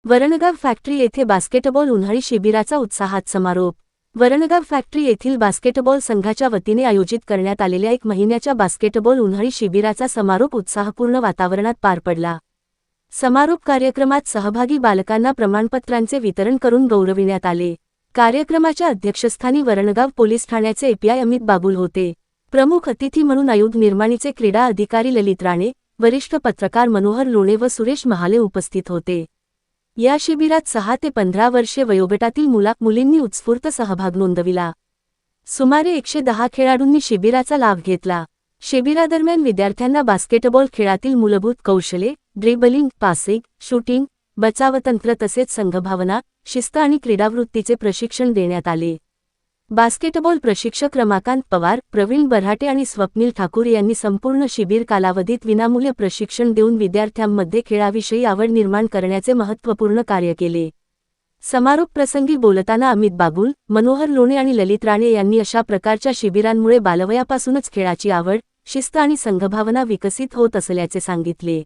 Varangaon factory येथे basketball उन्हाळी शिबिराचा उत्साहात समारोप। वरणगाव फॅक्टरी येथील बास्केटबॉल संघाच्या वतीने आयोजित करण्यात आलेल्या 1 महिन्याच्या बास्केटबॉल उन्हाळी शिबिराचा समारोप उत्साहपूर्ण वातावरणात पार पडला। समारोप कार्यक्रमात सहभागी बालकांना प्रमाणपत्रांचे वितरण करून गौरविण्यात आले। कार्यक्रमाच्या अध्यक्षस्थानी वरणगाव पोलीस ठाण्याचे एपीआय अमित बाबुल होते। प्रमुख अतिथी म्हणून आयुध निर्माणीचे क्रीडा अधिकारी ललित राणे, वरिष्ठ पत्रकार मनोहर लोणे व सुरेश महाले उपस्थित होते। या शिबिरात 6 ते 15 वर्षे वयोगटातील मुलींनी उत्स्फूर्त सहभाग नोंदविला। सुमारे 110 खेळाडूंनी शिबिराचा लाभ घेतला। शिबिरादरम्यान विद्यार्थ्यांना बास्केटबॉल खेळातील मूलभूत कौशल्ये, ड्रिबलिंग, पासिंग, शूटिंग, बचावतंत्र तसेच संघभावना, शिस्त आणि क्रीडावृत्तीचे प्रशिक्षण देण्यात आले। बास्केटबॉल प्रशिक्षक रमाकांत पवार, प्रवीण बऱ्हाटे आणि स्वप्नील ठाकूर यांनी संपूर्ण शिबिर कालावधीत विनामूल्य प्रशिक्षण देऊन विद्यार्थ्यांमध्ये खेळाविषयी आवड निर्माण करण्याचे महत्त्वपूर्ण कार्य केले। समारोप प्रसंगी बोलताना अमित बाबुल, मनोहर लोणे आणि ललित राणे यांनी अशा प्रकारच्या शिबिरांमुळे बालवयापासूनच खेळाची आवड, शिस्त आणि संघभावना विकसित होत असल्याचे सांगितले।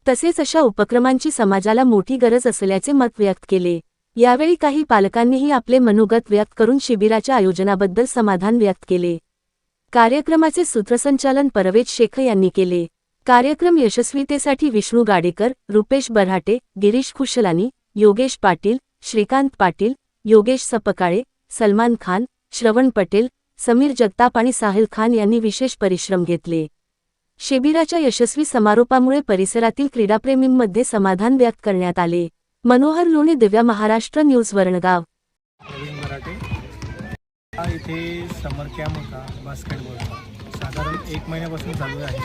तसेच अशा उपक्रमांची समाजाला मोठी गरज असल्याचे मत व्यक्त केले। यावेळी काही पालकांनीही आपले मनोगत व्यक्त करून शिबिराच्या आयोजनाबद्दल समाधान व्यक्त केले। कार्यक्रमाचे सूत्रसंचालन परवेज शेख यांनी केले। कार्यक्रम यशस्वीतेसाठी विष्णू गाडेकर, रुपेश बऱ्हाटे, गिरीश खुशलानी, योगेश पाटील, श्रीकांत पाटील, योगेश सपकाळे, सलमान खान, श्रवण पटेल, समीर जगताप आणि साहिल खान यांनी विशेष परिश्रम घेतले। शिबिराच्या यशस्वी समारोपामुळे परिसरातील क्रीडाप्रेमींमध्ये समाधान व्यक्त करण्यात आले। मनोहर लोणे, दिव्य महाराष्ट्र न्यूज, वरणगाव। प्रवीण बऱ्हाटे इथे समर कॅम्प होता बास्केटबॉलचा, साधारण 1 महिन्यापासून चालू आहे।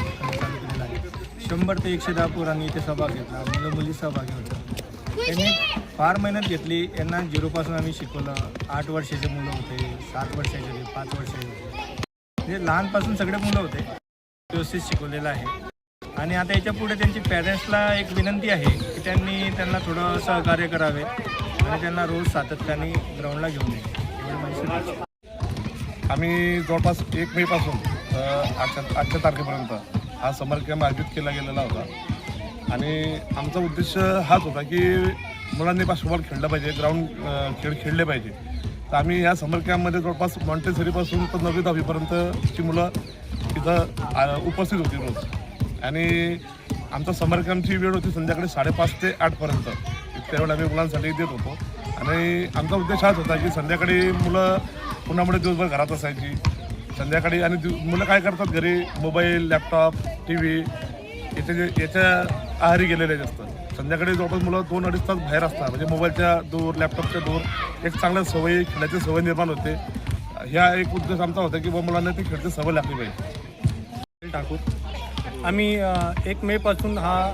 100 ते 110 पोरांनी इथे सहभाग घेतला, मुलं मुली सहभागी होते। त्यांनी फार मेहनत घेतली। यांना 0 पासून आम्ही शिकवलं। 8 वर्षाचे मुलं होते, 7 वर्षाचे होते, 5 वर्षाचे होते, म्हणजे लहानपासून सगळे मुलं होते। व्यवस्थित शिकवलेलं आहे। आणि आता याच्या पुढे त्यांची पॅरेंट्सला एक विनंती आहे की त्यांना थोडं सहकार्य करावे आणि त्यांना रोज सातत्याने ग्राउंडला घेऊन यावे। आम्ही जवळपास 1 मे पासून आजच्या तारखेपर्यंत हा समर कॅम्प आयोजित केला गेलेला होता। आणि आमचा उद्देश हाच होता की मुलांनी बास्केटबॉल खेळलं पाहिजे, खेळ खेळले पाहिजे। तर आम्ही या समर कॅम्पमध्ये जवळपास मॉन्टेसरीपासून तर 9वी 10वीपर्यंतची मुलं इथं उपस्थित होती रोज। आणि आमचा समर कॅम्पची वेळ होती संध्याकाळी 5:30 ते 8पर्यंत। इतक्या वेळ आम्ही मुलांसाठी देत होतो। आणि आमचा उद्देश हाच होता की संध्याकाळी मुलं उन्हामुळे दिवसभर घरात असायची संध्याकाळी, आणि मुलं काय करतात घरी मोबाईल, लॅपटॉप, TV याच्या आहारी गेलेले असतात। संध्याकाळी जवळपास मुलं 2-2.5 तास बाहेर असतात, म्हणजे मोबाईलच्या दूर, लॅपटॉपच्या दूर एक चांगल्या सवयी, खेळाची सवय निर्माण होते। ह्या एक उद्देश आमचा होता की मुलांना ती खेळची सवय लागली पाहिजे। ठाकूर आम्ही 1 मे पासून हा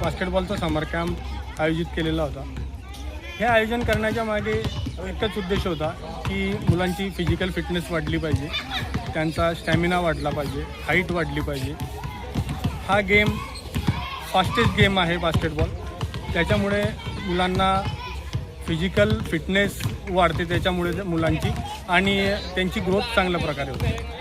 बास्केटबॉलचा समर कॅम्प आयोजित केलेला होता। हे आयोजन करण्याच्या मागे एकच उद्देश होता की मुलांची फिजिकल फिटनेस वाढली पाहिजे, त्यांचा स्टॅमिना वाढला पाहिजे, हाईट वाढली पाहिजे। हा गेम फास्टेस्ट गेम आहे बास्केटबॉल, त्याच्यामुळे मुलांना फिजिकल फिटनेस वाढते, त्याच्यामुळे मुलांची आणि त्यांची ग्रोथ चांगल्या प्रकारे होते।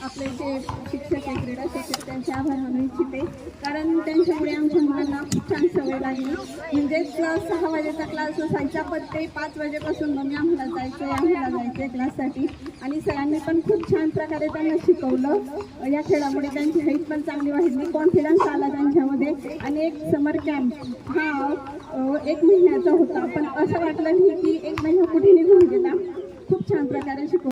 आपले जे शिक्षक आहे, क्रीडा शिक्षक, त्यांचे आभार मानू इच्छिते, कारण त्यांच्यामुळे आमच्या मुलांना खूप छान सवय लागली। म्हणजेच 6 वाजेचा क्लास असायचा, पण ते 5 वाजेपासून मम्मी आम्हाला जायचे क्लाससाठी। आणि सरांनी पण खूप छान प्रकारे त्यांना शिकवलं। या खेळामुळे त्यांची हाईट पण चांगली वाढली, कॉन्फिडन्स आला त्यांच्यामध्ये। आणि एक समर कॅम्प हा 1 महिन्याचा होता, पण असं वाटलं नाही की 1 महिना कुठे निघून गेला। खूप छान प्रकारे शिकवलं।